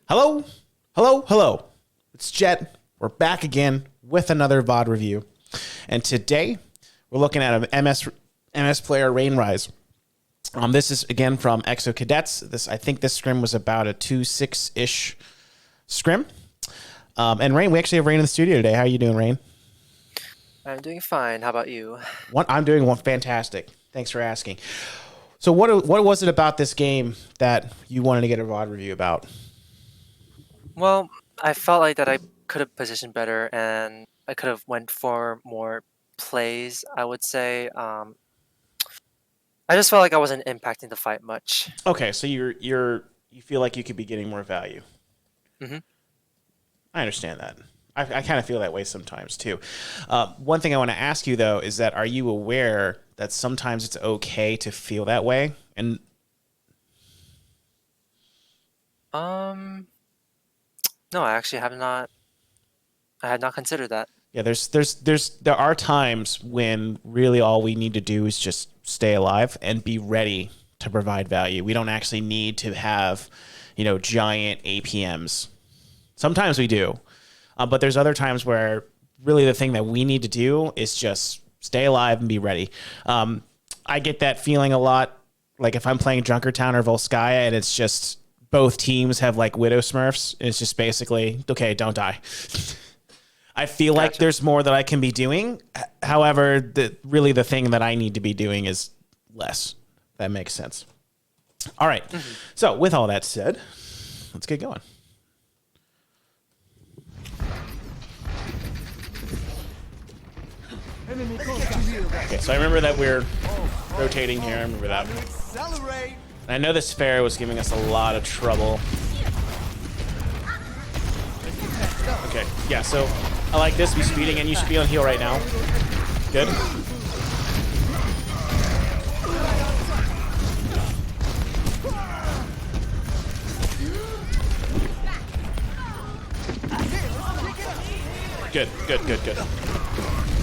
Hello, hello, hello. It's Jet. We're back again with another VOD review. And today we're looking at an MS player Rainrise. This is again from Exo Cadets. I think this scrim was about a 2-6-ish scrim. And Rain, we actually have Rain in the studio today. How are you doing, Rain? I'm doing fine. How about you? I'm doing fantastic. Thanks for asking. So what was it about this game that you wanted to get a VOD review about? Well, I felt like that I could have positioned better and I could have went for more plays, I would say. I just felt like I wasn't impacting the fight much. Okay, so you feel like you could be getting more value. Mm-hmm. I understand that. I kind of feel that way sometimes too. One thing I want to ask you though is that are you aware that sometimes it's okay to feel that way? And No, I actually have not. I had not considered that. yeah, there are times when really all we need to do is just stay alive and be ready to provide value. We don't actually need to have, giant APMs. Sometimes we do. But there's other times where really the thing that we need to do is just stay alive and be ready. I get that feeling a lot. Like if I'm playing Junkertown or Volskaya and it's just both teams have like Widow Smurfs, it's just basically, okay, don't die. I feel like there's more that I can be doing. However, really the thing that I need to be doing is less. That makes sense. All right. Mm-hmm. So with all that said, let's get going. Okay, so I remember that we're rotating here. I remember that. And I know this Pharaoh was giving us a lot of trouble. Okay, yeah, so I like this. Be speeding, and you should be on heal right now. Good. Good.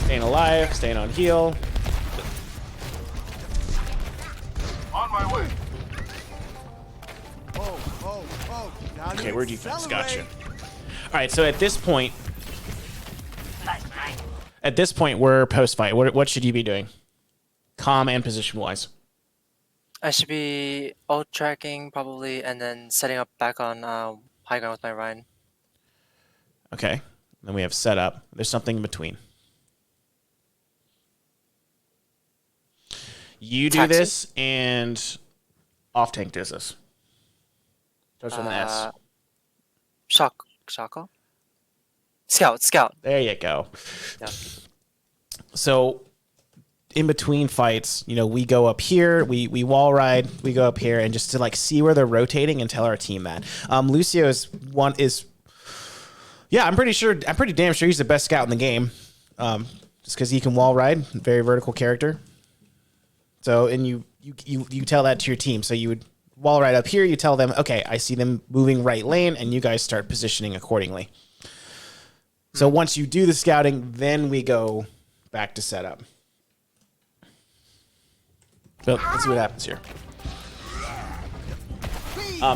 Staying alive, staying on heal. On my way. Okay, where'd you fence? Gotcha. All right, so at this point, we're post-fight. What should you be doing? Comm and position-wise. I should be ult tracking probably and then setting up back on high ground with my Rhine. Okay, then we have setup. There's something in between. You do this, and off-tank does this. Starts with an S. Shako? Scout. There you go. Yeah. So, in between fights, we go up here, we wall ride, we go up here, and just to like see where they're rotating and tell our team that. Lucio I'm pretty damn sure he's the best scout in the game. Just because he can wall ride, very vertical character. So, and you tell that to your team. So you would wall right up here. You tell them, okay, I see them moving right lane, and you guys start positioning accordingly. So once you do the scouting, then we go back to setup. So let's see what happens here.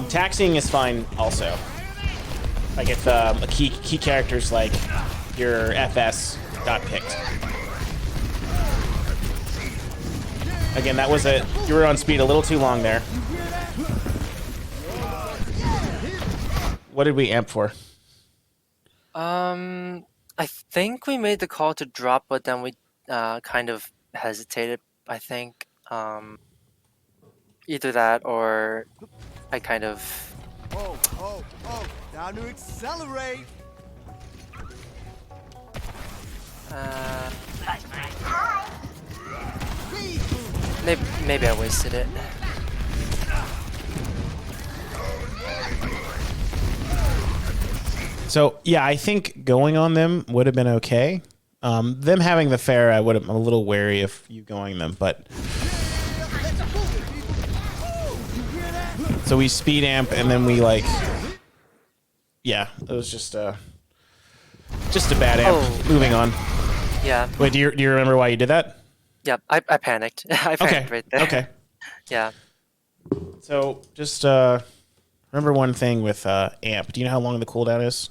Taxiing is fine also. Like if a key characters like your FS got picked. Again, you were on speed a little too long there. What did we amp for? I think we made the call to drop, but then we kind of hesitated, I think. Either that or I kind of... Time to accelerate! Maybe I wasted it. So, yeah, I think going on them would have been okay. Them having the fair, I'm a little wary of you going them, but... So we speed amp, and then we, Yeah, it was just a bad amp. Oh. Moving on. Yeah. Wait, do you remember why you did that? Yeah, I panicked. I panicked right there. Okay. Yeah. So just remember one thing with amp. Do you know how long the cooldown is?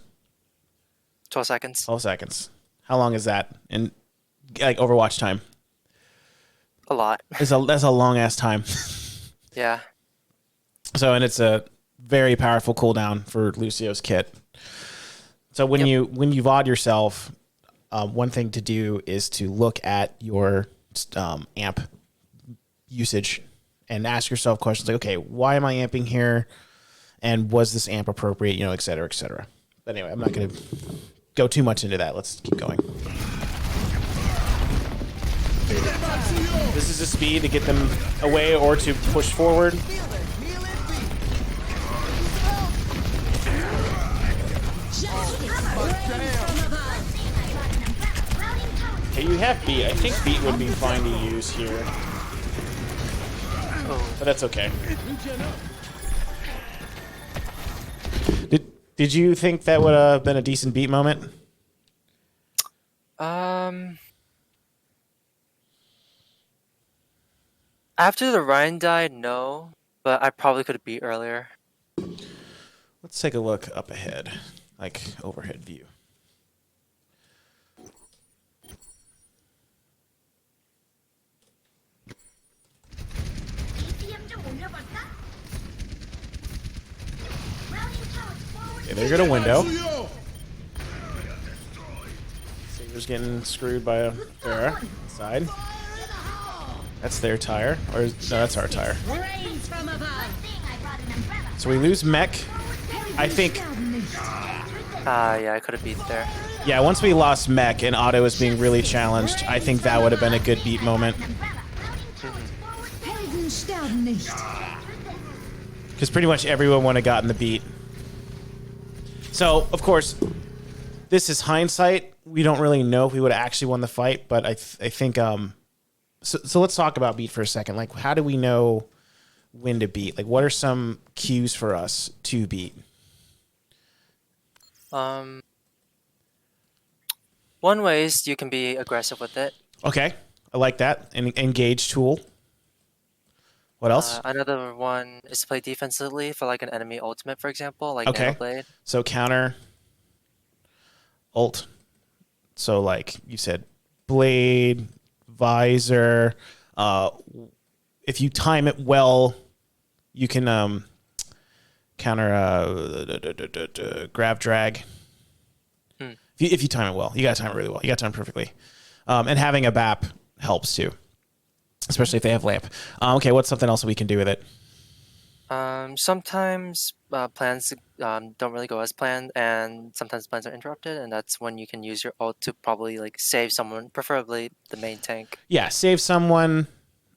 12 seconds. 12 seconds. How long is that in like Overwatch time? A lot. That's a long ass time. Yeah. So, and it's a very powerful cooldown for Lucio's kit. So when you VOD yourself, one thing to do is to look at your amp usage and ask yourself questions like, okay, why am I amping here? And was this amp appropriate? You know, et cetera, et cetera. But anyway, I'm not going to go too much into that. Let's keep going. This is a speed to get them away or to push forward. Okay, you have beat. I think beat would be fine to use here. But that's okay. Did you think that would have been a decent beat moment? After the Ryan died, no, but I probably could have beat earlier. Let's take a look up ahead, like overhead view. Okay, there you go to window. Saber's getting screwed by a Pharah side. That's their tire. Or no, that's our tire. So we lose mech. I think. Yeah, I could have beat there. Yeah, once we lost mech and Otto was being really challenged, I think that would have been a good beat moment. Because pretty much everyone would have gotten the beat. So, of course, this is hindsight. We don't really know if we would have actually won the fight, but I think... So let's talk about beat for a second. Like, how do we know when to beat? Like, what are some cues for us to beat? One way is you can be aggressive with it. Okay, I like that. An engage tool. What else? Another one is to play defensively for like an enemy ultimate, for example, like Okay. Blade. So counter, ult. So like you said, blade, visor. If you time it well, you can counter grab drag. If you time it well, you got to time it really well. You got to time it perfectly. And having a BAP helps too, especially if they have lamp. Okay, what's something else we can do with it? Sometimes plans don't really go as planned, and sometimes plans are interrupted, and that's when you can use your ult to probably like save someone, preferably the main tank. Yeah, save someone,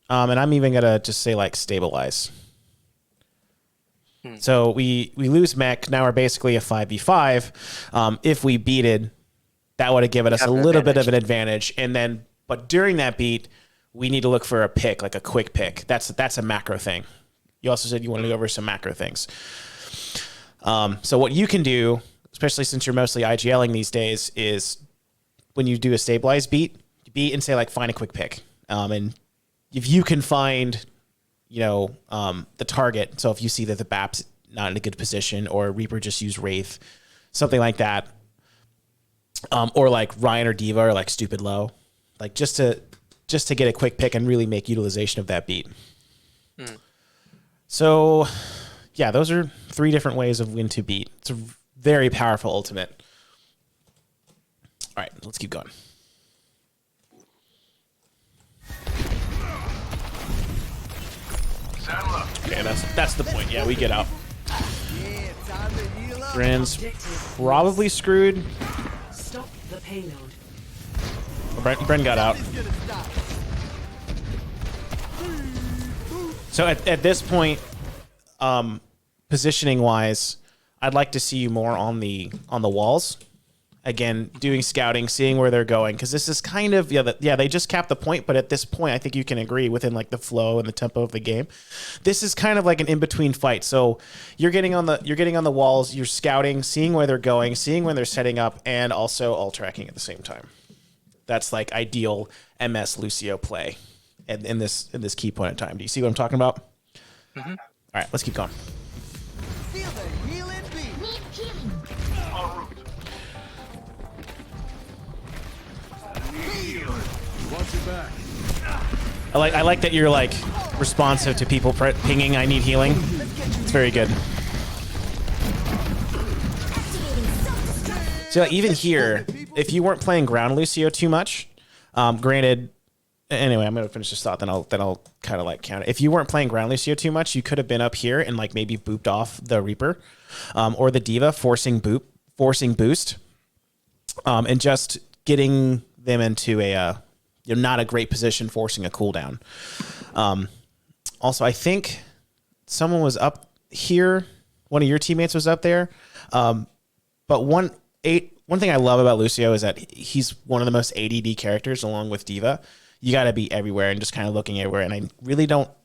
and I'm even gonna just say like stabilize. So we lose mech. Now we're basically a 5v5. If we beated, that would have given us a little bit of an advantage. And then, but during that beat, we need to look for a pick, like a quick pick. That's a macro thing. You also said you wanted to go over some macro things. So what you can do, especially since you're mostly IGLing these days, is when you do a stabilized beat and say like find a quick pick. And if you can find, the target. So if you see that the BAP's not in a good position, or Reaper just used Wraith, something like that, or like Ryan or Diva are like stupid low, like just to get a quick pick and really make utilization of that beat. So, yeah, those are 3 different ways of when to beat. It's a very powerful ultimate. All right, let's keep going. Okay, that's the point. Yeah, we get out. Bryn's probably screwed. Stop the payload. Bryn got out. So at this point, positioning wise, I'd like to see you more on the walls. Again, doing scouting, seeing where they're going, because this is kind of they just capped the point, but at this point, I think you can agree within like the flow and the tempo of the game, this is kind of like an in between fight. So you're getting on the walls, you're scouting, seeing where they're going, seeing when they're setting up, and also all tracking at the same time. That's like ideal MS Lucio play, in this key point in time. Do you see what I'm talking about? Mm-hmm. All right, let's keep going. Healing beam. Need healing. Watch your back. I like that you're like responsive to people pinging. I need healing. It's very good. So even here, if you weren't playing ground Lucio too much, granted. Anyway, I'm gonna finish this thought. Then I'll kind of like counter. If you weren't playing ground Lucio too much, you could have been up here and like maybe booped off the Reaper, or the Diva, forcing boost, and just getting them into a not a great position, forcing a cooldown. Also, I think someone was up here. One of your teammates was up there. But one thing I love about Lucio is that he's one of the most ADD characters, along with Diva. You got to be everywhere and just kind of looking everywhere. And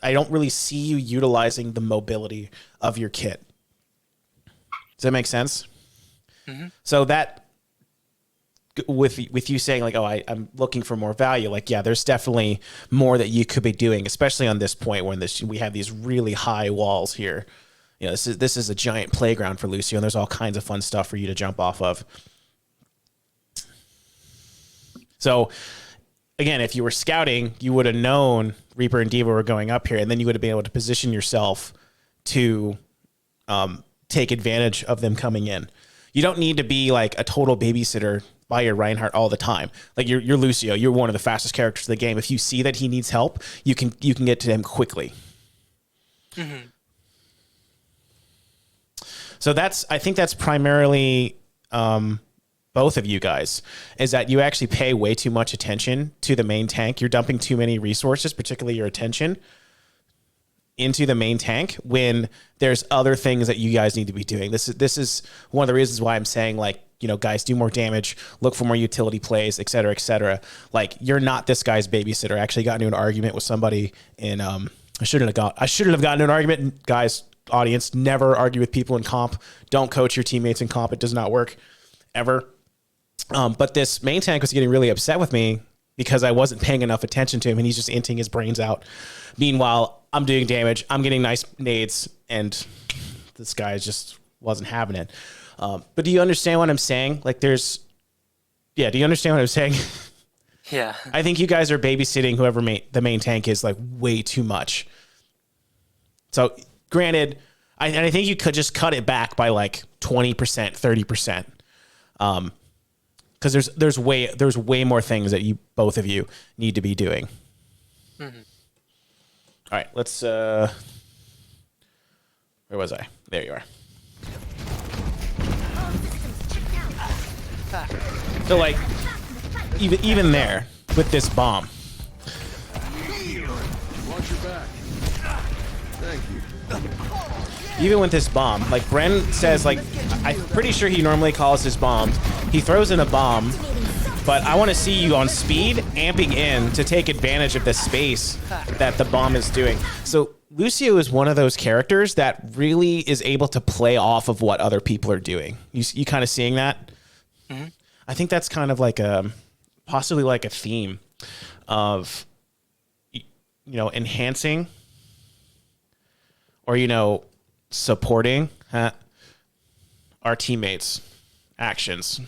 I don't really see you utilizing the mobility of your kit. Does that make sense? Mm-hmm. So that with you saying like, oh, I'm looking for more value. Like, yeah, there's definitely more that you could be doing, especially on this point when we have these really high walls here. You know, this is a giant playground for Lucio, and there's all kinds of fun stuff for you to jump off of. So, again, if you were scouting, you would have known Reaper and Diva were going up here, and then you would have been able to position yourself to take advantage of them coming in. You don't need to be like a total babysitter by your Reinhardt all the time. Like you're Lucio, you're one of the fastest characters in the game. If you see that he needs help, you can get to him quickly. Mm-hmm. So I think that's primarily both of you guys, is that you actually pay way too much attention to the main tank. You're dumping too many resources, particularly your attention, into the main tank when there's other things that you guys need to be doing. This is one of the reasons why I'm saying, like, you know, guys, do more damage, look for more utility plays, et cetera, et cetera. Like, you're not this guy's babysitter. I actually got into an argument with somebody in I shouldn't have gotten into an argument. Guys, audience, never argue with people in comp. Don't coach your teammates in comp. It does not work ever. But this main tank was getting really upset with me because I wasn't paying enough attention to him, and he's just inting his brains out. Meanwhile, I'm doing damage. I'm getting nice nades, and this guy just wasn't having it. But do you understand what I'm saying? Like, do you understand what I'm saying? Yeah. I think you guys are babysitting whoever the main tank is, like, way too much. So, granted, I think you could just cut it back by like 20%, 30%. Because there's way more things that both of you need to be doing. Mm-hmm. All right, let's. Where was I? There you are. So like, even there with this bomb. Watch your back. Thank you. Even with this bomb, like Bren says, like, I'm pretty sure he normally calls his bombs. He throws in a bomb, but I want to see you on speed, amping in to take advantage of the space that the bomb is doing. So Lucio is one of those characters that really is able to play off of what other people are doing. You kind of seeing that? Mm-hmm. I think that's kind of like possibly like a theme of, enhancing or, supporting our teammates' actions.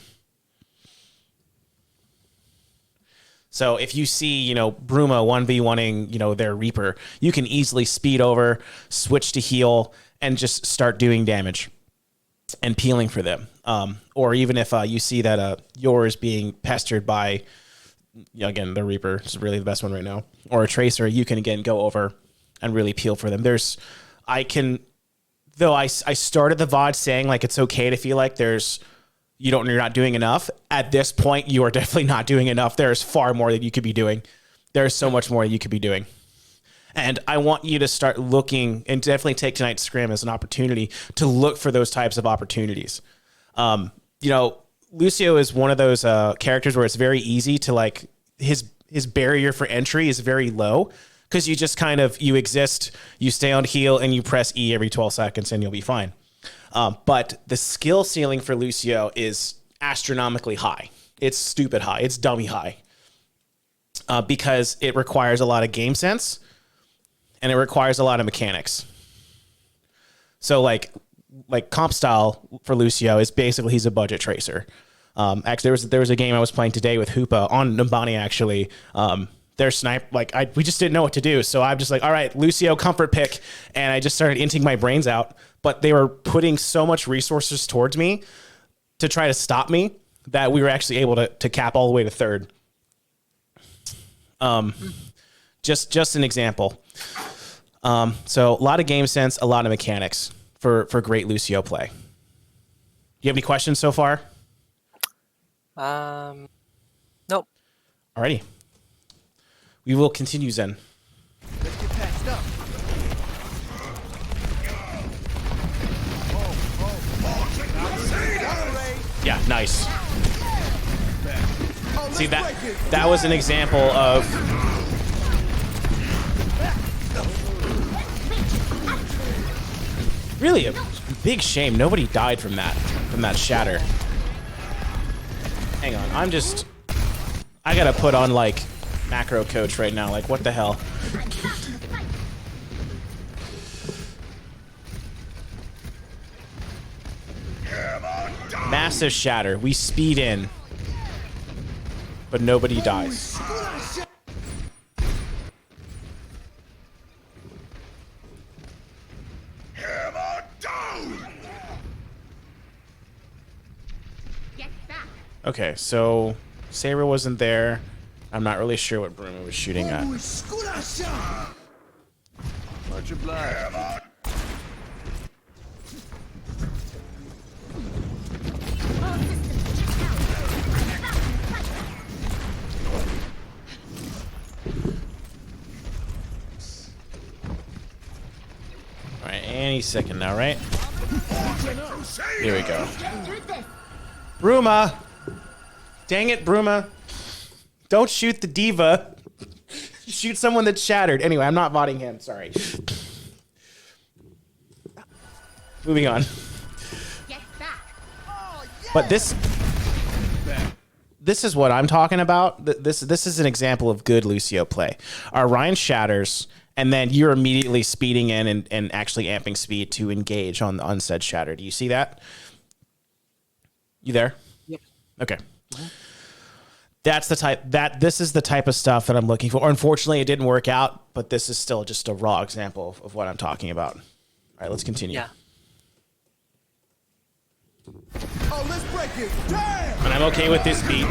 So if you see, Bruma 1v1ing, their Reaper, you can easily speed over, switch to heal, and just start doing damage and peeling for them. Or even if you see that yours being pestered by, again, the Reaper is really the best one right now, or a Tracer, you can, again, go over and really peel for them. I started the VOD saying, like, it's okay to feel like you're not doing enough. At this point, you are definitely not doing enough. There's far more that you could be doing. There's so much more you could be doing. And I want you to start looking, and definitely take tonight's scrim as an opportunity to look for those types of opportunities. Lucio is one of those characters where it's very easy to, like, his barrier for entry is very low, because you just you exist, you stay on heal, and you press E every 12 seconds, and you'll be fine. But the skill ceiling for Lucio is astronomically high. It's stupid high. It's dummy high. Because it requires a lot of game sense, and it requires a lot of mechanics. So, like, like comp style for Lucio is basically he's a budget tracer. Actually, there was a game I was playing today with Hoopa on Numbani actually. Their snipe, like we just didn't know what to do, so I'm just like, all right, Lucio comfort pick, and I just started inting my brains out. But they were putting so much resources towards me to try to stop me that we were actually able to cap all the way to third. Just an example. So a lot of game sense, a lot of mechanics for great Lucio play. You have any questions so far? Nope. Alrighty. We will continue, Zen. Let's get patched up. Yeah, nice. See, that was an example of... Really a big shame nobody died from that shatter. Hang on, I gotta put on, like, macro coach right now. Like, what the hell? Massive shatter. We speed in, but nobody dies. Okay, so Saber wasn't there. I'm not really sure what Bruma was shooting at. Much obliged. All right, any second now, right? Here we go. Bruma! Dang it, Bruma. Don't shoot the diva. Shoot someone that's shattered. Anyway, I'm not voting him. Sorry. Moving on. But this is what I'm talking about. This is an example of good Lucio play. Our Ryan shatters, and then you're immediately speeding in and actually amping speed to engage on the unsaid shatter. Do you see that? You there? Yep. Okay. This is the type of stuff that I'm looking for. Unfortunately, it didn't work out, but this is still just a raw example of what I'm talking about. All right, let's continue. Yeah. Oh, let's break it. Damn! And I'm okay with this beat.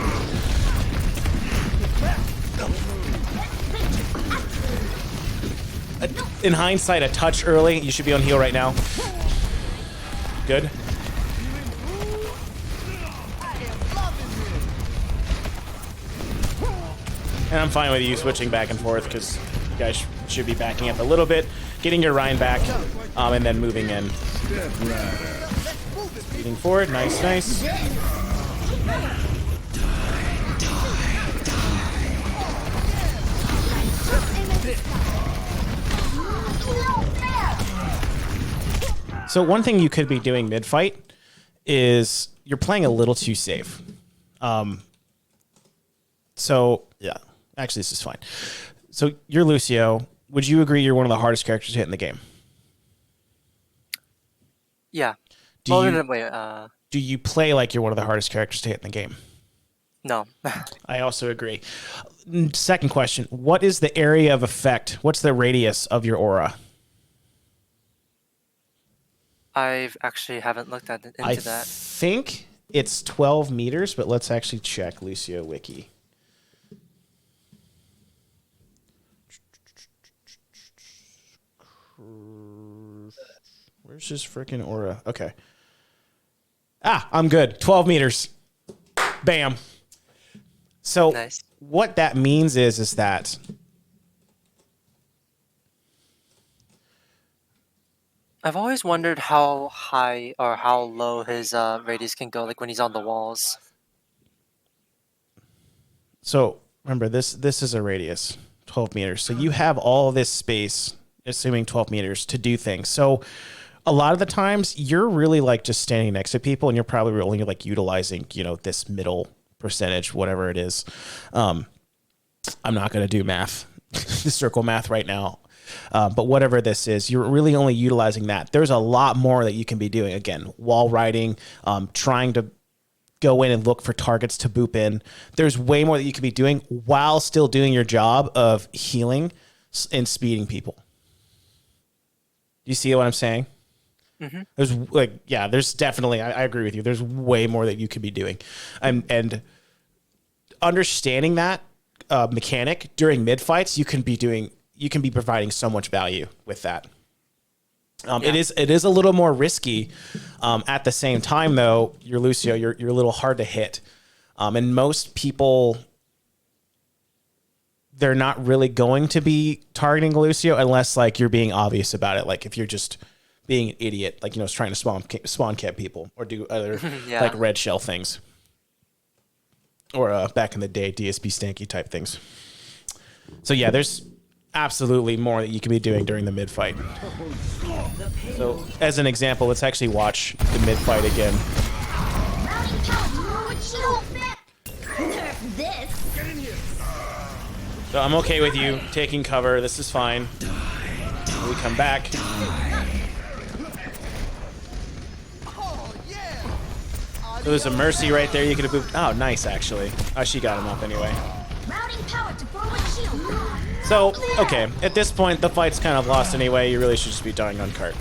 In hindsight, a touch early. You should be on heal right now. Good. And I'm fine with you switching back and forth because you guys should be backing up a little bit, getting your Ryan back, and then moving in. Speeding forward. Nice, nice. So one thing you could be doing mid-fight is you're playing a little too safe. So, yeah. Actually, this is fine. So, you're Lucio. Would you agree you're one of the hardest characters to hit in the game? Yeah. Do you play like you're one of the hardest characters to hit in the game? No. I also agree. Second question. What is the area of effect? What's the radius of your aura? I've actually haven't looked into that. I think it's 12 meters, but let's actually check Lucio Wiki. Where's his freaking aura? Okay. I'm good. 12 meters. Bam. So Nice. What that means is that I've always wondered how high or how low his radius can go, like when he's on the walls. so remember this is a radius, 12 meters. So you have all this space, assuming 12 meters, to do things. So a lot of the times you're really like just standing next to people and you're probably only like utilizing, this middle percentage, whatever it is. I'm not going to do math, the circle math right now. But whatever this is, you're really only utilizing that. There's a lot more that you can be doing. Again, wall riding, trying to go in and look for targets to boop in. There's way more that you could be doing while still doing your job of healing and speeding people. Do you see what I'm saying? Mm-hmm. There's definitely, I agree with you. There's way more that you could be doing. And understanding that mechanic during mid fights, you can be providing so much value with that. It is a little more risky. At the same time, though, you're Lucio. You're a little hard to hit, and most people, they're not really going to be targeting Lucio unless like you're being obvious about it. Like if you're just being an idiot, like trying to spawn camp people or do other like red shell things, or back in the day DSP stanky type things. So yeah, there's absolutely more that you can be doing during the mid fight. So as an example, let's actually watch the mid fight again. So I'm okay with you taking cover. This is fine. We come back. So there's a Mercy right there. You could have moved. Oh, nice, actually. Oh, she got him up anyway. So, okay. At this point, the fight's kind of lost anyway. You really should just be dying on cart.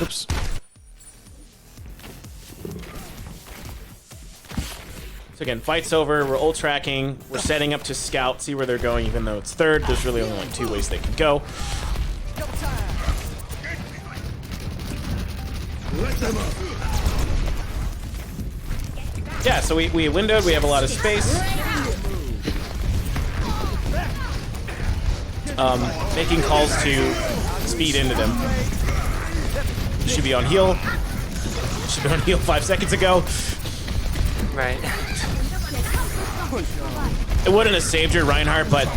Oops. So again, fight's over. We're ult tracking. We're setting up to scout, see where they're going, even though it's third. There's really only like 2 ways they can go. Yeah, so we windowed. We have a lot of space. Making calls to speed into them. Should be on heal. Should be on heal 5 seconds ago. Right. It wouldn't have saved your Reinhardt, but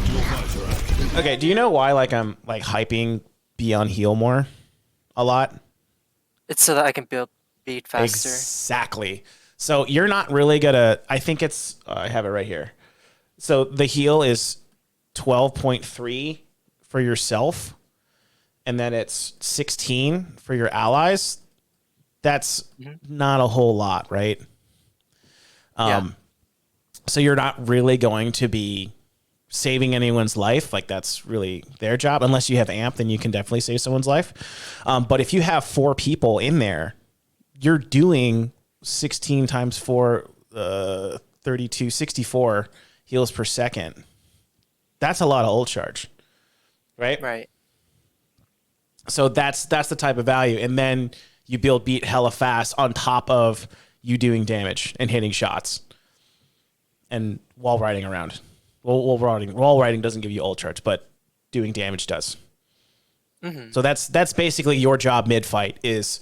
okay. Do you know why I'm hyping be on heal more a lot? It's so that I can beat faster. Exactly. So you're not really gonna. I think it's. I have it right here. So the heal is 12.3 for yourself, and then it's 16 for your allies. That's not a whole lot, right? So you're not really going to be saving anyone's life. Like that's really their job. Unless you have amp, then you can definitely save someone's life. But if you have 4 people in there, you're doing 16 times 4, 32, 64 heals per second. That's a lot of ult charge, right? Right. So that's the type of value. And then you build beat hella fast on top of you doing damage and hitting shots and wall riding around. Wall riding doesn't give you ult charge, but doing damage does. Mm-hmm. So that's basically your job mid fight is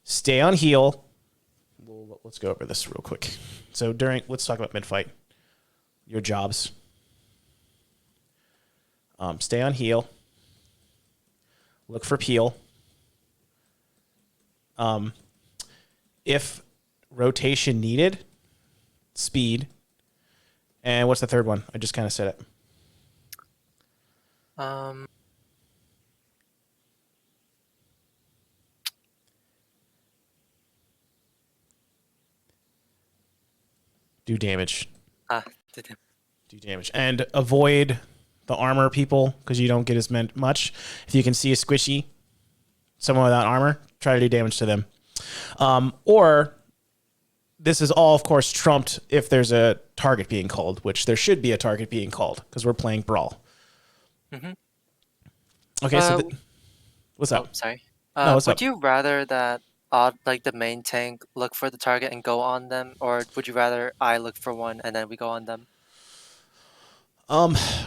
stay on heal. Let's go over this real quick. So let's talk about mid fight. Your jobs. Stay on heal. Look for peel. If rotation needed, speed. And what's the third one? I just kind of said it. Do damage. Do damage. And avoid the armor people because you don't get as much. If you can see a squishy, someone without armor, try to do damage to them. Or this is all, of course, trumped if there's a target being called, which there should be a target being called because we're playing Brawl. Mm-hmm. Okay, so what's up? Oh, sorry. No, what's would up? you rather that the main tank look for the target and go on them, or would you rather I look for one and then we go on them?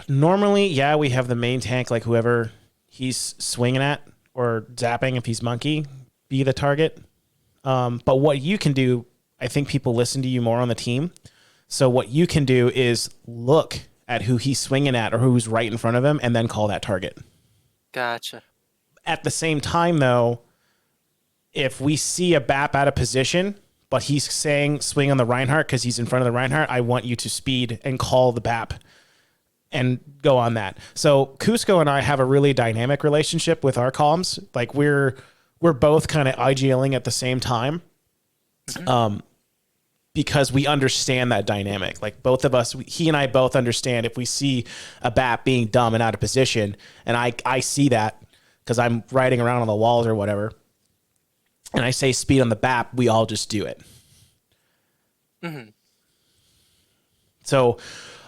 Normally, yeah, we have the main tank, like whoever he's swinging at or zapping if he's monkey, be the target. But what you can do, I think people listen to you more on the team. So what you can do is look at who he's swinging at or who's right in front of him and then call that target. Gotcha. At the same time, though, if we see a BAP out of position, but he's saying swing on the Reinhardt because he's in front of the Reinhardt, I want you to speed and call the BAP and go on that. So Cusco and I have a really dynamic relationship with our comms. Like we're both kind of IGLing at the same time. Because we understand that dynamic. Like both of us, he and I both understand if we see a bat being dumb and out of position, and I see that because I'm riding around on the walls or whatever, and I say speed on the bat, we all just do it. So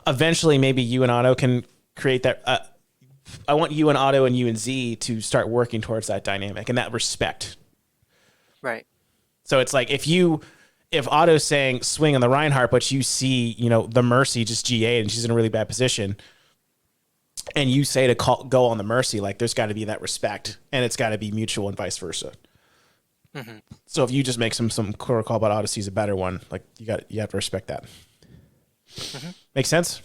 eventually maybe you and Otto can create that. I want you and Otto and you and Z to start working towards that dynamic and that respect. Right. So it's like if Otto's saying swing on the Reinhardt, but you see, the Mercy just GA and she's in a really bad position, and you say to go on the Mercy, like there's got to be that respect, and it's got to be mutual and vice versa. So if you just make some call, but Odyssey's a better one, like you have to respect that. Make sense?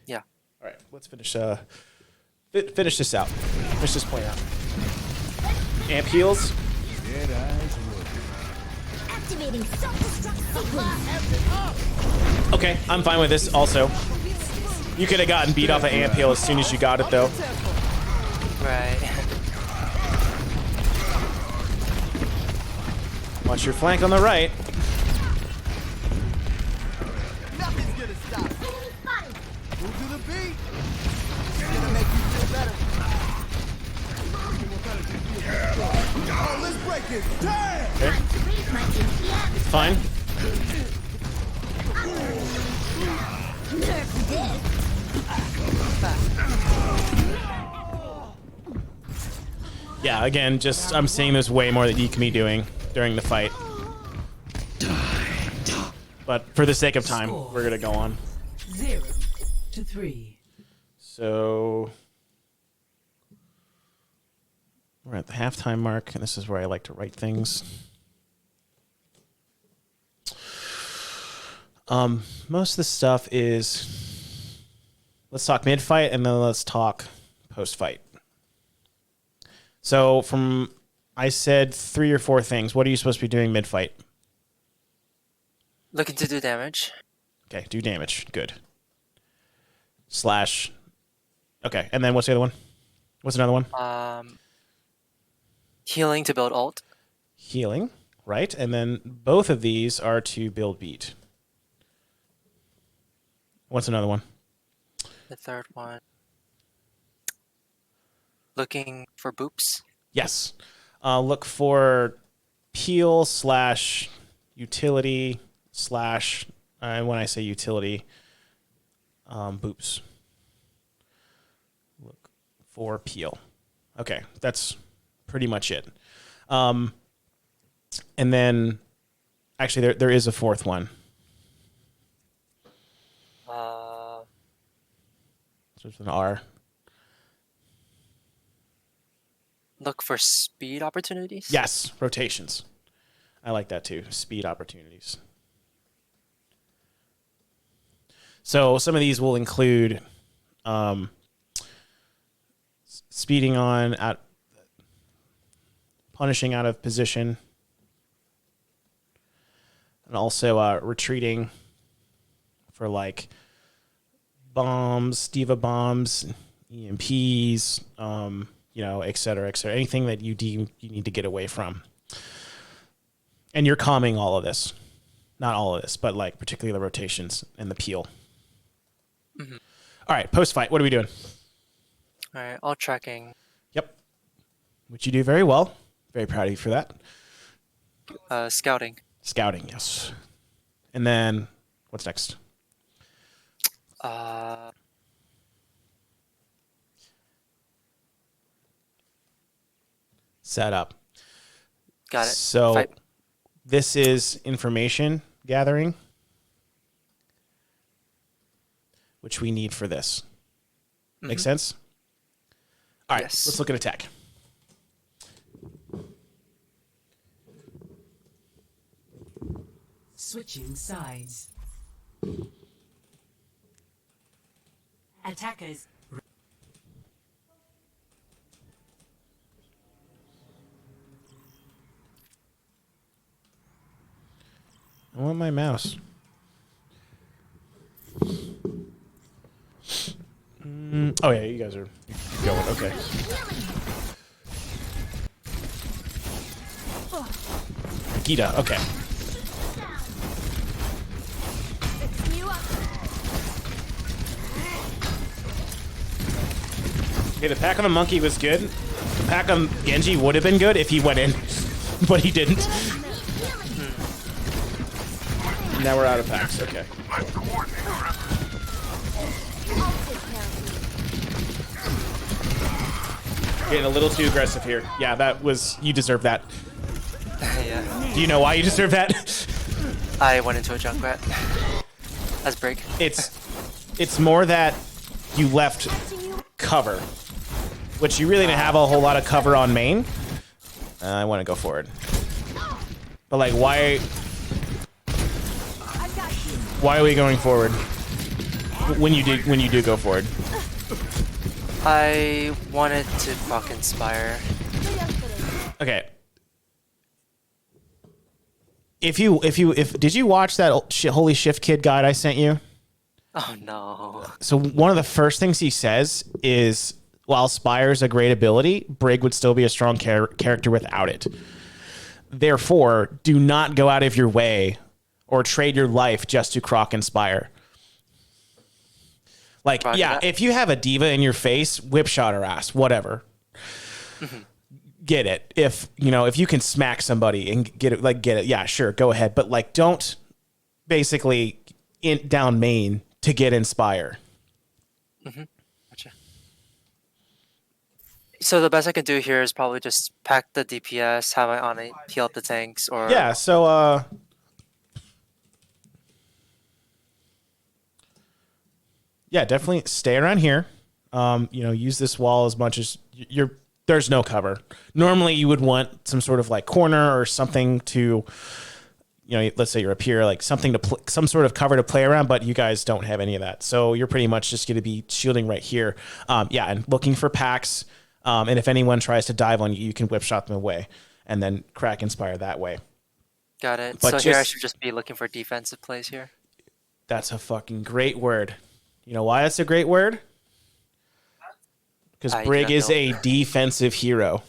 Yeah. All right, let's finish finish this out. Finish this point out. Amp heals. Activating self-destruct sequence. Okay, I'm fine with this also. You could have gotten beat off an amp heal as soon as you got it, though. Right. Watch your flank on the right. Nothing's gonna stop. Move to the beat. It's gonna make you feel better. Oh, let's break it. Damn! Okay. Fine. Yeah, again, I'm seeing there's way more that you can be doing during the fight. But for the sake of time, we're going to go on. 0-3. So we're at the halftime mark, and this is where I like to write things. Most of the stuff is, let's talk mid-fight, and then let's talk post-fight. So I said 3 or 4 things. What are you supposed to be doing mid-fight? Looking to do damage. Okay, do damage. Good. Slash. Okay, and then what's the other one? What's another one? Healing to build ult. Healing, right? And then both of these are to build beat. What's another one? The third one. Looking for boops. Yes. Look for peel / utility / when I say utility, boops. Look for peel. Okay, that's pretty much it. And then, actually, there is a fourth one. So it's an R. Look for speed opportunities? Yes, rotations. I like that too. Speed opportunities. So some of these will include speeding on, punishing out of position, and also retreating for like bombs, diva bombs, EMPs, et cetera, et cetera. Anything that you deem you need to get away from. And you're calming all of this. Not all of this, but like particularly the rotations and the peel. Mm-hmm. All right, post-fight, what are we doing? All right, all tracking. Yep. Which you do very well. Very proud of you for that. Scouting. Scouting, yes. And then, what's next? Set up. Got it. So Fight. this is information gathering, which we need for this. Make sense? All right, Yes. let's look at attack. Switching sides. Attackers. I want my mouse. Oh yeah, you guys are going. Okay. Gita. Okay. Fixing you up. Okay, the pack on the monkey was good. The pack on Genji would have been good if he went in, but he didn't. Now we're out of packs. Okay. I'll take care of Getting a little too aggressive here. Yeah, that was. You deserve that. Yeah. Do you know why you deserve that? I went into a Junkrat. As Brig. It's more that you left cover, which you really didn't have a whole lot of cover on main. I want to go forward, but like, why are we going forward when you do go forward? I wanted to fuck Inspire. Okay. If did you watch that Holy Shift Kid guide I sent you? Oh no. So one of the first things he says is, while Spire is a great ability, Brig would still be a strong character without it. Therefore, do not go out of your way or trade your life just to Croc Inspire. Like, Roger yeah, that. if you have a diva in your face, whip shot her ass, whatever. Get it. If you can smack somebody and get it, yeah, sure, go ahead. But like, don't basically down main to get Inspire. Gotcha. So the best I can do here is probably just pack the DPS, have my Ana heal up the tanks, or Yeah, so yeah, definitely stay around here. Use this wall as much as there's no cover. Normally you would want some sort of like corner or something to, let's say you're up here, like something to some sort of cover to play around, but you guys don't have any of that. So you're pretty much just going to be shielding right here. Yeah, and looking for packs. And if anyone tries to dive on you, you can whip shot them away and then crack Inspire that way. got it. But So here I just- should just be looking for defensive plays here. That's a fucking great word. You know why that's a great word? Because I Brig don't is know. a defensive hero,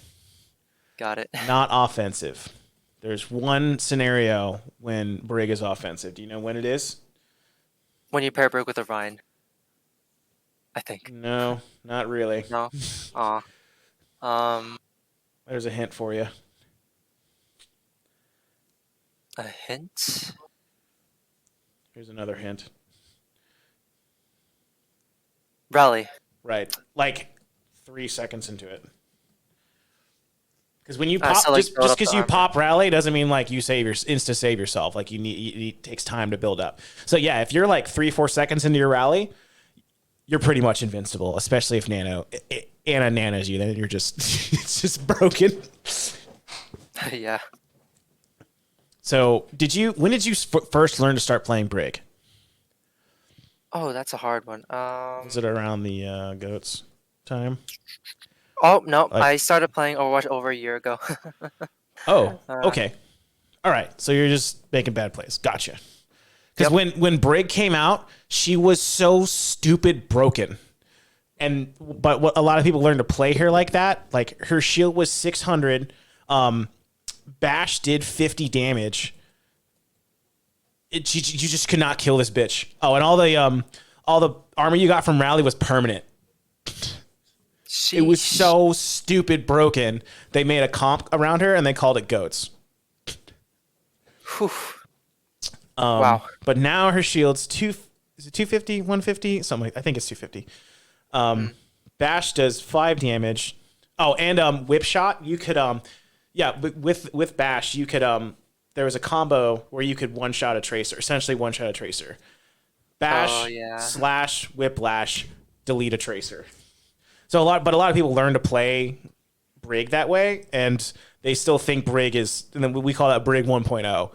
Got it. not offensive. There's one scenario when Brig is offensive. Do you know when it is? When you pair Brig with a Rhine. I think. No, not really. No? Aw. There's a hint for you. A hint? Here's another hint. Rally. Right. Like 3 seconds into it. Because when you Ah, pop, so, like, just build up because the you armor. pop rally doesn't mean like you insta save yourself. Like it takes time to build up. So yeah, if you're like 3-4 seconds into your rally, you're pretty much invincible. Especially if Anna nanos you, then you're just it's just broken. Yeah. So when did you first learn to start playing Brig? Oh, that's a hard one. Was it around the goats time? Oh, no. Like- I started playing Overwatch over a year ago. Oh, okay. All right. So you're just making bad plays. Gotcha. Because Yep. when Brig came out, she was so stupid broken. But what a lot of people learned to play her like that. Like her shield was 600. Bash did 50 damage. You just could not kill this bitch. Oh, and all the armor you got from Rally was permanent. It was Sheesh. so stupid broken. They made a comp around her and they called it goats. Whew. Wow. But now her shield's is it 250, 150? Something like I think it's 250. Bash does 5 damage. Oh, and whip shot, you could with Bash, you could there was a combo where you could one shot a tracer, essentially one shot a tracer. Bash Oh, yeah. slash whiplash, delete a tracer. So a lot of people learn to play Brig that way, and they still think Brig is, and then we call that Brig 1.0.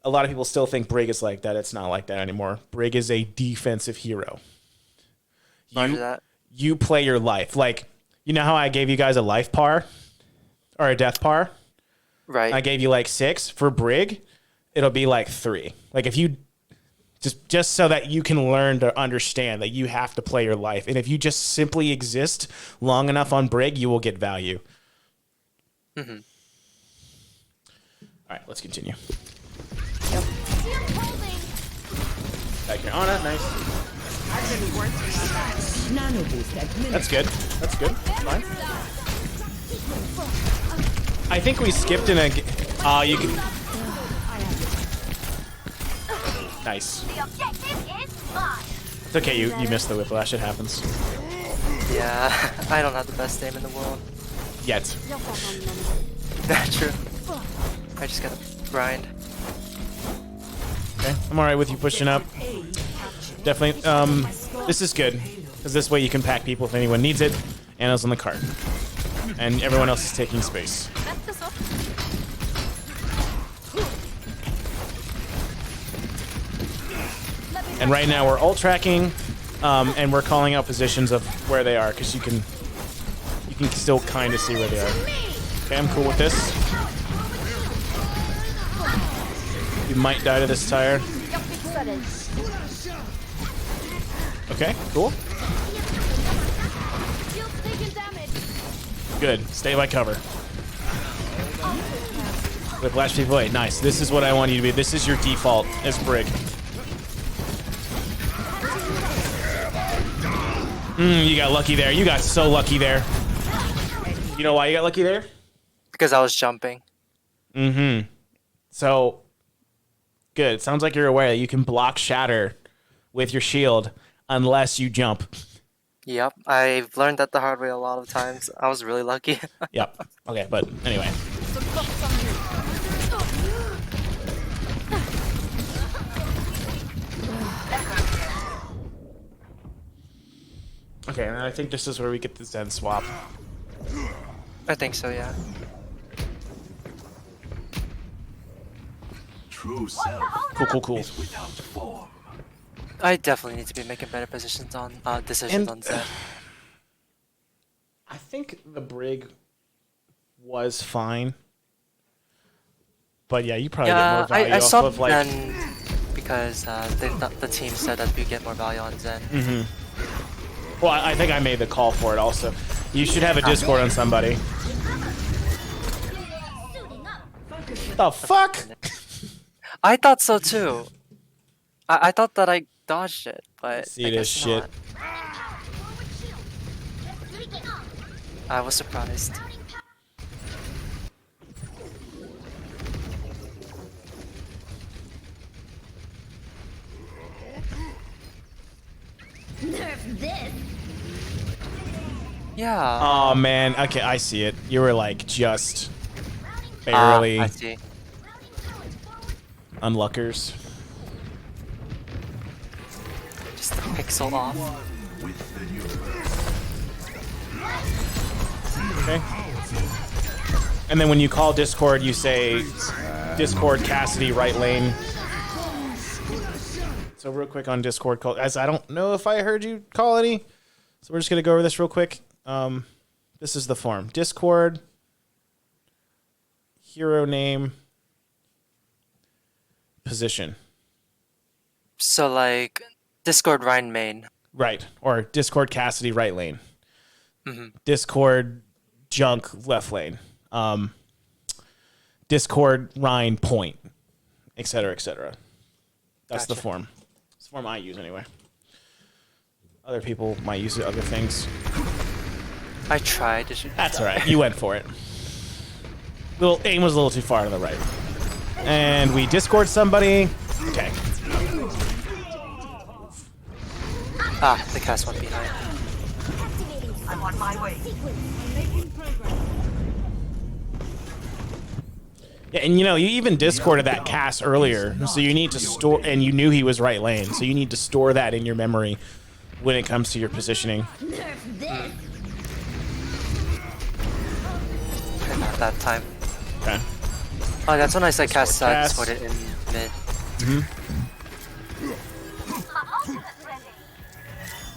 A lot of people still think Brig is like that. It's not like that anymore. Brig is a defensive hero. Roger that. You play your life. Like, you know how I gave you guys a life par or a death par? Right. I gave you like 6 for Brig. It'll be like 3. Like if you Just so that you can learn to understand that you have to play your life. And if you just simply exist long enough on Brig, you will get value. Mm-hmm. All right, let's continue. You're holding. Back here. Anna, nice. Nano boost administered. That's good. That's good. Fine. I think we skipped in a... you can... Nice. The objective is mine. It's okay, you missed the whiplash. It happens. Yeah, I don't have the best aim in the world. Yet. That's true. I just gotta grind. Okay, I'm alright with you pushing up. Definitely. This is good. Because this way you can pack people if anyone needs it. Anna's on the cart. And everyone else is taking space. And right now we're ult tracking, and we're calling out positions of where they are, because you can still kind of see where they are. Okay, I'm cool with this. You might die to this tire. Okay, cool. Good. Stay by cover. Whiplash people. Wait, nice. This is what I want you to be. This is your default as Brig. You got lucky there. You got so lucky there. You know why you got lucky there? Because I was jumping. Mm-hmm. So, good. Sounds like you're aware that you can block shatter with your shield unless you jump. Yep, I've learned that the hard way a lot of times. I was really lucky. Yep. Okay, but anyway. Okay, and I think this is where we get the Zen swap. I think so, yeah. True self Cool. is without form. I definitely need to be making better decisions on Zen. I think the Brig was fine. But yeah, you probably get more value I off saw of like... Zen because the team said that we get more value on Zen. Well, I think I made the call for it also. You should have a Discord on somebody. The fuck? I thought so too. I thought that I dodged it, but See I this guess shit. not. I was surprised. Nerf this. Yeah. Oh man, okay, I see it. You were like just barely I see. unluckers. Just a pixel off. Okay. And then when you call Discord, you say Discord Cassidy right lane. So real quick on Discord, as I don't know if I heard you call any, so we're just gonna go over this real quick. This is the form: Discord, hero name, position. So like Discord Rhine main. Right, or Discord Cassidy right lane. Mm-hmm. Discord Junk left lane. Discord Rhine point, etc., etc. That's the Gotcha. form. It's the form I use anyway. Other people might use other things. I tried. That's all right. You went for it. Little aim was a little too far to the right. And we Discord somebody. Okay. Ah, the cast went behind. I'm on my way. Yeah, and you know, you even Discorded that cast earlier, so you need to store, and you knew he was right lane, so you need to store that in your memory when it comes to your positioning. Nerf this. And not that time. Okay. Oh, that's when I said cast Cast. Discord it in mid.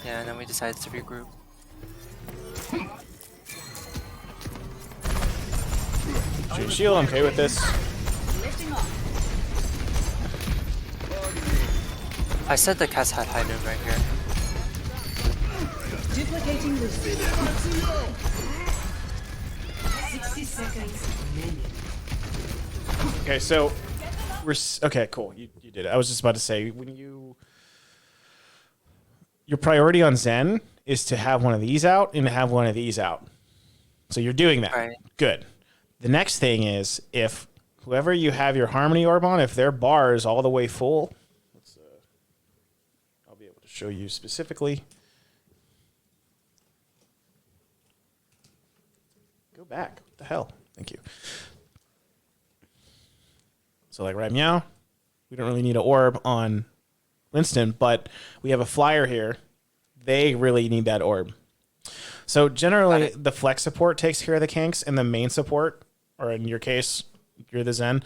Yeah, and then we decided to regroup. Shield, I'm okay with this. I said the cast had high noon right here. Duplicating the 60 seconds remaining. Okay, so okay, cool. You did it. I was just about to say your priority on Zen is to have one of these out and to have one of these out. So you're doing that. Right. Good. The next thing is if whoever you have your Harmony Orb on, if their bar is all the way full, I'll be able to show you specifically. Go back. What the hell? Thank you. So like right now, we don't really need an orb on Winston, but we have a flyer here. They really need that orb. So generally, the flex support takes care of the kinks, and the main support, or in your case, you're the Zen.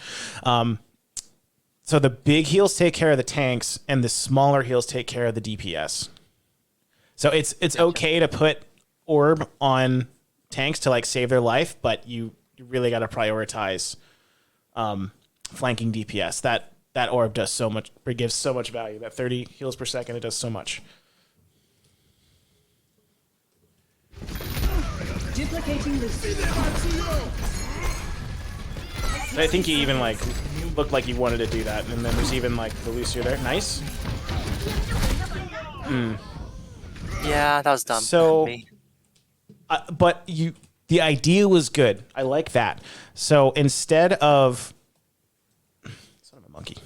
So the big heals take care of the tanks, and the smaller heals take care of the DPS. So it's okay to put orb on tanks to like save their life, but you really got to prioritize flanking DPS. That orb does so much. It gives so much value. That 30 heals per second, it does so much. Duplicating the I think you even like looked like you wanted to do that, and then there's even like the Lucio there. Nice. Yeah, that was dumb. So, Me. but the idea was good. I like that. So instead of son of a monkey.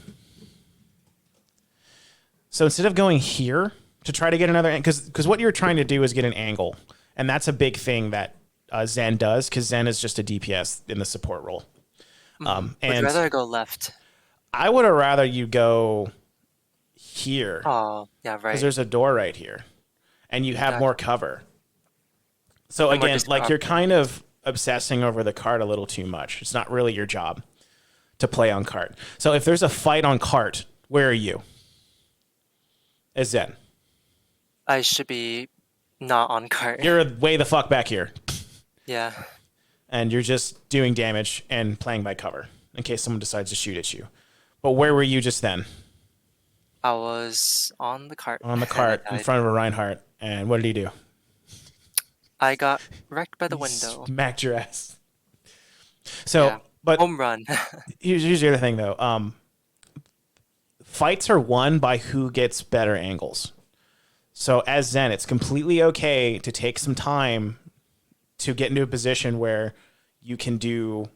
So instead of going here to try to get another, because what you're trying to do is get an angle, and that's a big thing that Zen does, because Zen is just a DPS in the support role. Would And you rather go left? I would have rather you go here. Oh, yeah, right. Because there's a door right here, and you have Exactly. more cover. So And we're again, just like you're covering. kind of obsessing over the cart a little too much. It's not really your job to play on cart. So if there's a fight on cart, where are you? As Zen. I should be not on cart. You're way the fuck back here. Yeah. And you're just doing damage and playing by cover in case someone decides to shoot at you. But where were you just then? I was on the cart. On the and I cart in died. front of a Reinhardt. And what did he do? I got wrecked by the window. Smacked your ass. So, Yeah. but Home run. here's the other thing, though. Fights are won by who gets better angles. So as Zen, it's completely okay to take some time to get into a position where you can you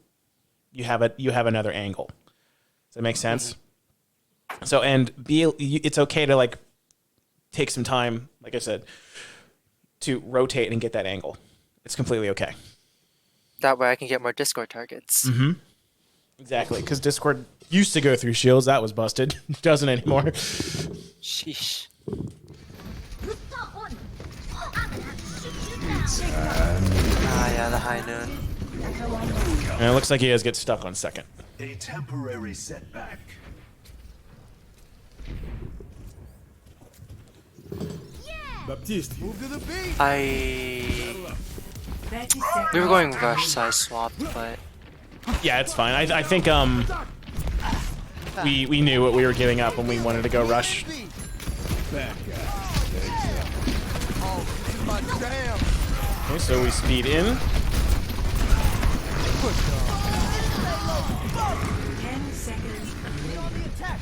have another angle. Does that make sense? Mm-hmm. So it's okay to like take some time, like I said, to rotate and get that angle. It's completely okay. That way I can get more Discord targets. Mm-hmm. Exactly, because Discord used to go through shields. That was busted. It doesn't anymore. Sheesh. Yeah, the high noon. And it looks like he does get stuck on second. A temporary setback. Baptiste, move to the beat. We were going rush, so I swapped, but Yeah, it's fine. I think we knew what we were giving up when we wanted to go rush. Bad guy. Oh, this is my jam. Okay, so we speed in. 10 seconds. Get on the attack.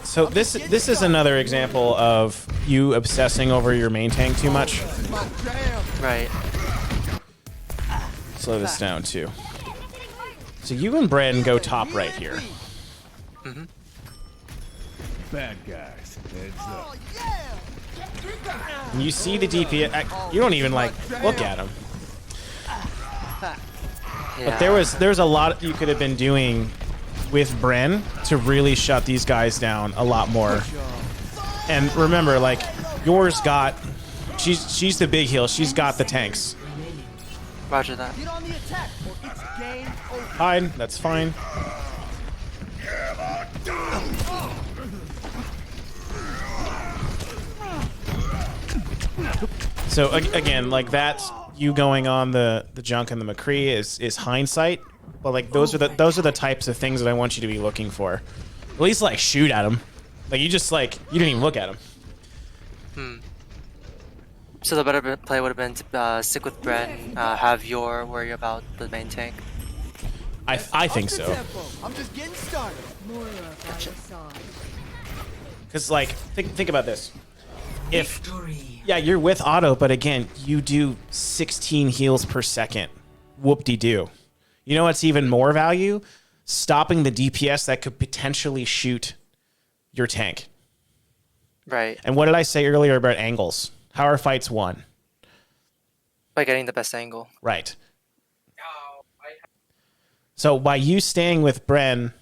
So this is another example of you obsessing over your main tank too much. This is my jam. right. Slow this down too. So you and Brandon go top right here. Bad guys. Heads up. Oh, yeah. And you see the DPS. You don't even like look at him. Yeah. But there's a lot you could have been doing with Bren to really shut these guys down a lot more. And remember, like yours got, she's the big heal. She's got the tanks. Roger that. Get on the attack or it's game over. Hide. That's fine. So again, like that's you going on the junk and the McCree is hindsight. But like those are the types of things that I want you to be looking for. At least like shoot at them. Like you just like you didn't even look at them. So the better play would have been to stick with Bren, have your worry about the main tank. I think Up the so. tempo. I'm just getting started. Moira by your side. Because like think about this. If Victory. yeah, you're with auto, but again, you do 16 heals per second. Whoop-de-doo. You know what's even more value? Stopping the DPS that could potentially shoot your tank. Right. And what did I say earlier about angles? How are fights won? By getting the best angle. Right. So by you staying with Bren,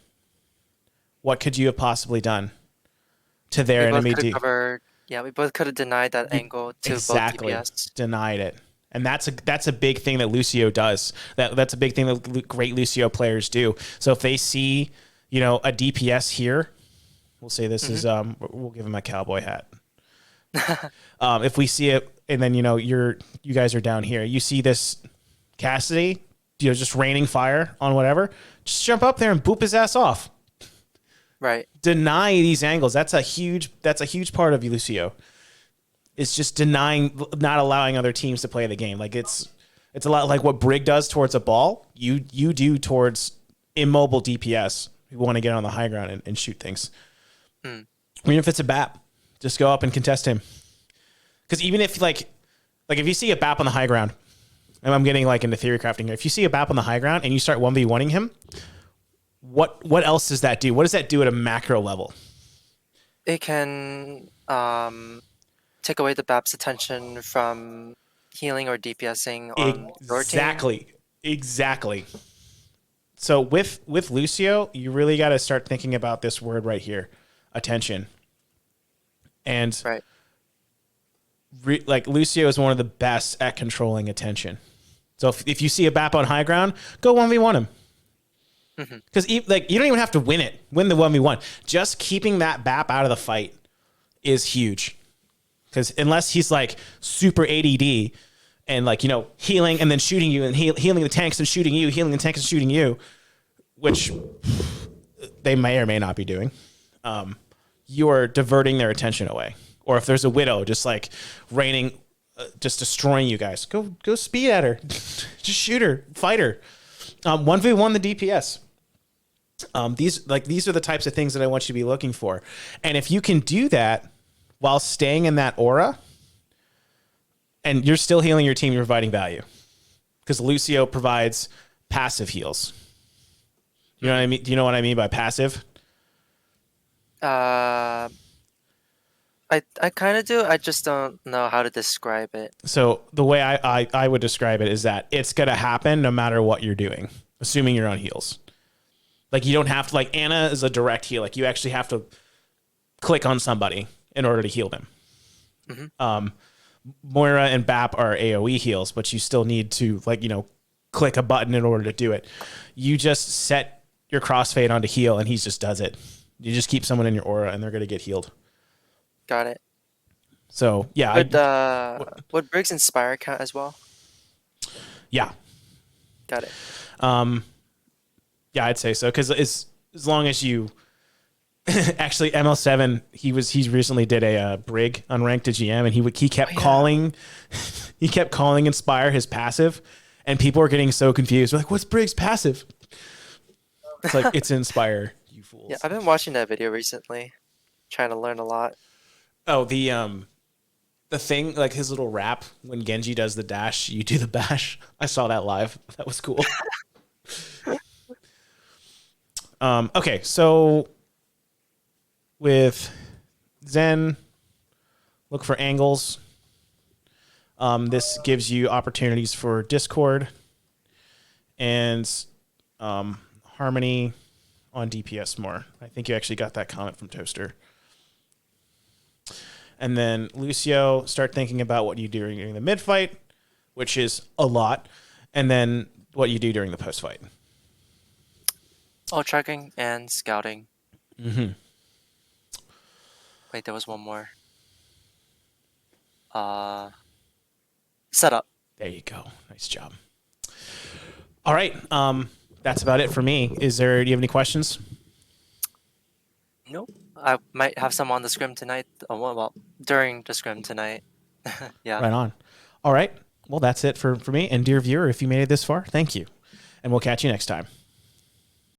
what could you have possibly done to their We both enemy? could have covered. Yeah, we both could have denied that angle to Exactly. both DPS. Denied it. And that's a big thing that Lucio does. That's a big thing that great Lucio players do. So if they see, you know, a DPS here, we'll say this is we'll give him a cowboy hat. If we see it, and then you know you guys are down here, you see this Cassidy, you know, just raining fire on whatever, just jump up there and boop his ass off. Right. Deny these angles. That's a huge part of Lucio. It's just denying, not allowing other teams to play the game. Like it's a lot like what Brig does towards a ball. You do towards immobile DPS who want to get on the high ground and shoot things. Even if it's a BAP, just go up and contest him. Because even if like if you see a BAP on the high ground, and I'm getting like into theory crafting here. If you see a BAP on the high ground and you start 1v1ing him, what else does that do? What does that do at a macro level? It can take away the BAP's attention from healing or DPSing on your team. Exactly. So with Lucio, you really got to start thinking about this word right here, attention. And Right. Like Lucio is one of the best at controlling attention. So if you see a BAP on high ground, go 1v1 him. Because like you don't even have to win the 1v1. Just keeping that BAP out of the fight is huge. Because unless he's like super ADD and like, you know, healing and then shooting you and healing the tanks and shooting you, healing the tanks and shooting you, which they may or may not be doing, you are diverting their attention away. Or if there's a widow just like raining, just destroying you guys, go speed at her, just shoot her, fight her. 1v1 the DPS. These are the types of things that I want you to be looking for. And if you can do that while staying in that aura and you're still healing your team, you're providing value. Because Lucio provides passive heals. You know what I mean? Do you know what I mean by passive? I kind of do. I just don't know how to describe it. So the way I would describe it is that it's going to happen no matter what you're doing, assuming you're on heals. Like you don't have to, like Anna is a direct heal. Like you actually have to click on somebody in order to heal them. Moira and BAP are AoE heals, but you still need to like, you know, click a button in order to do it. You just set your crossfade onto heal and he just does it. You just keep someone in your aura and they're going to get healed. Got it. So yeah. Would Briggs Inspire count as well? Yeah. Got it. Yeah, I'd say so. Cause as long as you actually ML7, he recently did a Brig unranked to GM and he kept calling Inspire his passive and people were getting so confused. We're like, what's Brig's passive? It's like, it's Inspire, you fools. Yeah, I've been watching that video recently, trying to learn a lot. Oh, the thing, like his little rap when Genji does the dash, you do the bash. I saw that live. That was cool. Okay, so with Zen, look for angles. This gives you opportunities for Discord and Harmony on DPS more. I think you actually got that comment from Toaster. And then Lucio, start thinking about what you do during the mid fight, which is a lot, and then what you do during the post fight. Oh, tracking and scouting. Mm-hmm. Wait, there was one more. Setup. There you go. Nice job. All right. that's about it for me. Do you have any questions? Nope. I might have some on the scrim tonight. Oh, well, during the scrim tonight. Yeah. Right on. All right. Well, that's it for me. And dear viewer, if you made it this far, thank you. And we'll catch you next time.